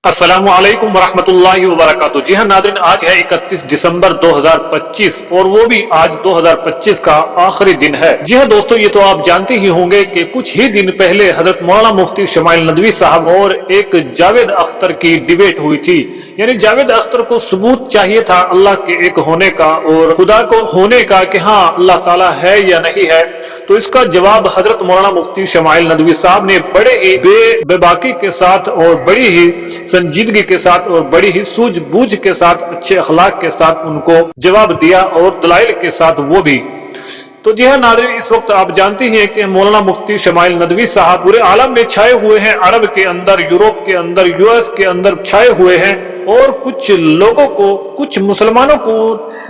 अस्सलामु अलैकुम वरहमतुल्लाहि वबरकातुहू। जी हाँ नाज़रीन, आज है 31 दिसंबर 2025 और वो भी आज 2025 का आखिरी दिन है। जी हाँ दोस्तों, ये तो आप जानते ही होंगे कि कुछ ही दिन पहले हजरत मौलाना मुफ्ती शमाइल नदवी साहब और एक जावेद अख्तर की डिबेट हुई थी। यानी जावेद अख्तर को सबूत चाहिए था अल्लाह के एक होने का और खुदा को होने का कि हाँ अल्लाह ताला है या नहीं है। तो इसका जवाब हजरत मौलाना मुफ्ती शमाइल नदवी साहब ने बड़े ही बेबाकी के साथ और बड़ी ही संजीदगी के साथ और बड़ी ही सूझबूझ के साथ, अच्छे अखलाक के साथ उनको जवाब दिया और दलाइल के साथ वो भी। तो जी हाँ नाज़रीन, इस वक्त आप जानते हैं कि मौलाना मुफ्ती शमाइल नदवी साहब पूरे आलम में छाए हुए हैं, अरब के अंदर, यूरोप के अंदर, यूएस के अंदर छाए हुए हैं। और कुछ लोगों को, कुछ मुसलमानों को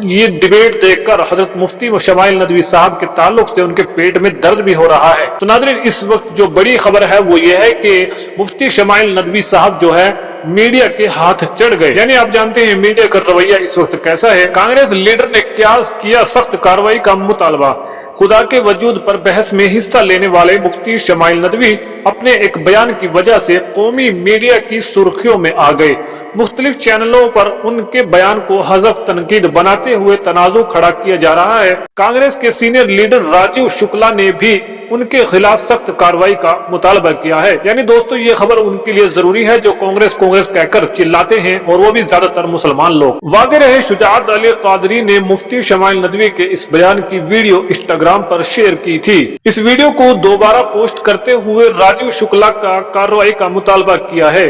ये डिबेट देखकर हजरत मुफ्ती शमाइल नदवी साहब के ताल्लुक से उनके पेट में दर्द भी हो रहा है। तो नाज़रीन, इस वक्त जो बड़ी खबर है वो ये है कि मुफ्ती शमाइल नदवी साहब जो है मीडिया के हाथ चढ़ गए। यानी आप जानते हैं मीडिया का रवैया इस वक्त कैसा है। कांग्रेस लीडर ने क्या किया सख्त कार्रवाई का मुतालबा। खुदा के वजूद पर बहस में हिस्सा लेने वाले मुफ्ती शमाइल नदवी अपने एक बयान की वजह से कौमी मीडिया की सुर्खियों में आ गए। मुख्तलिफ चैनलों पर उनके बयान को हज़फ तनकीद बनाते हुए तनाज़ु खड़ा किया जा रहा है। कांग्रेस के सीनियर लीडर राजीव शुक्ला ने भी उनके खिलाफ सख्त कार्रवाई का मुतालबा किया है। यानी दोस्तों, ये खबर उनके लिए जरूरी है जो कांग्रेस कहकर चिल्लाते हैं, और वो भी ज्यादातर मुसलमान लोग। वाक़े रहे शुजाअत अली कादरी ने मुफ्ती शमाइल नदवी के इस बयान की वीडियो इंस्टाग्राम पर शेयर की थी। इस वीडियो को दोबारा पोस्ट करते हुए राजीव शुक्ला का कार्रवाई का मुतालबा किया है।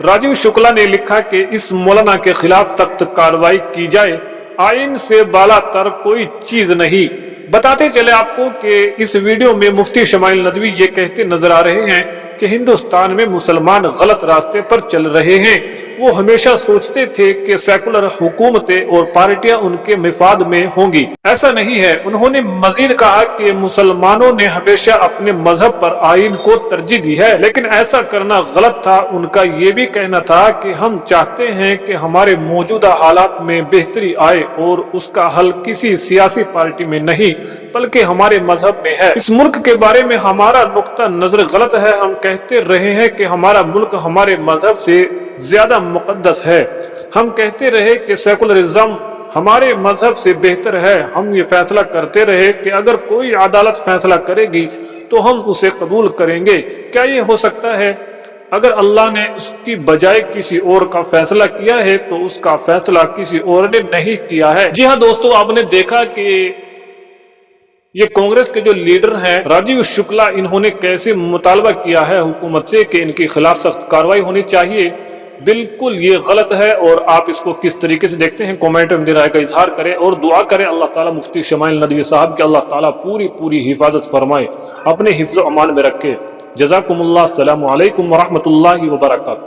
राजीव शुक्ला ने लिखा कि इस मौलाना के खिलाफ सख्त कार्रवाई की जाए, आइन से बालातर कोई चीज नहीं। बताते चले आपको कि इस वीडियो में मुफ्ती शमाइल नदवी ये कहते नजर आ रहे हैं कि हिंदुस्तान में मुसलमान गलत रास्ते पर चल रहे हैं। वो हमेशा सोचते थे कि सेकुलर हुकूमतें और पार्टियां उनके मिफाद में होंगी, ऐसा नहीं है। उन्होंने मजीद कहा कि मुसलमानों ने हमेशा अपने मजहब पर आइन को तरजीह दी है, लेकिन ऐसा करना गलत था। उनका ये भी कहना था कि हम चाहते हैं कि हमारे मौजूदा हालात में बेहतरी आए और उसका हल किसी सियासी पार्टी में नहीं बल्कि हमारे मजहब में है। इस मुल्क के बारे में हमारा नुक्ता नजर गलत है। हम कहते रहे हैं कि हमारा मुल्क हमारे मजहब से ज्यादा मुकद्दस है। हम कहते रहे कि सेकुलरिज्म हमारे मजहब से बेहतर है। हम ये फैसला करते रहे कि अगर कोई अदालत फैसला करेगी तो हम उसे कबूल करेंगे। क्या ये हो सकता है? अगर अल्लाह ने उसकी बजाय किसी और का फैसला किया है तो उसका फैसला किसी और ने नहीं किया है। जी हाँ दोस्तों, आपने देखा कि ये कांग्रेस के जो लीडर हैं राजीव शुक्ला, इन्होंने कैसे मुतालबा किया है हुकूमत से कि इनके खिलाफ सख्त कार्रवाई होनी चाहिए। बिल्कुल ये गलत है। और आप इसको किस तरीके से देखते हैं, कमेंट में राय का इजहार करें और दुआ करें अल्लाह ताला मुफ्ती शमाइल नदवी साहब के अल्लाह ताला पूरी हिफाजत फरमाए, अपने हिफ्ज़ अमान में रखे। जज़ाकुमुल्लाह। अस्सलामु अलैकुम वरहमतुल्लाहि वबरकातुहू।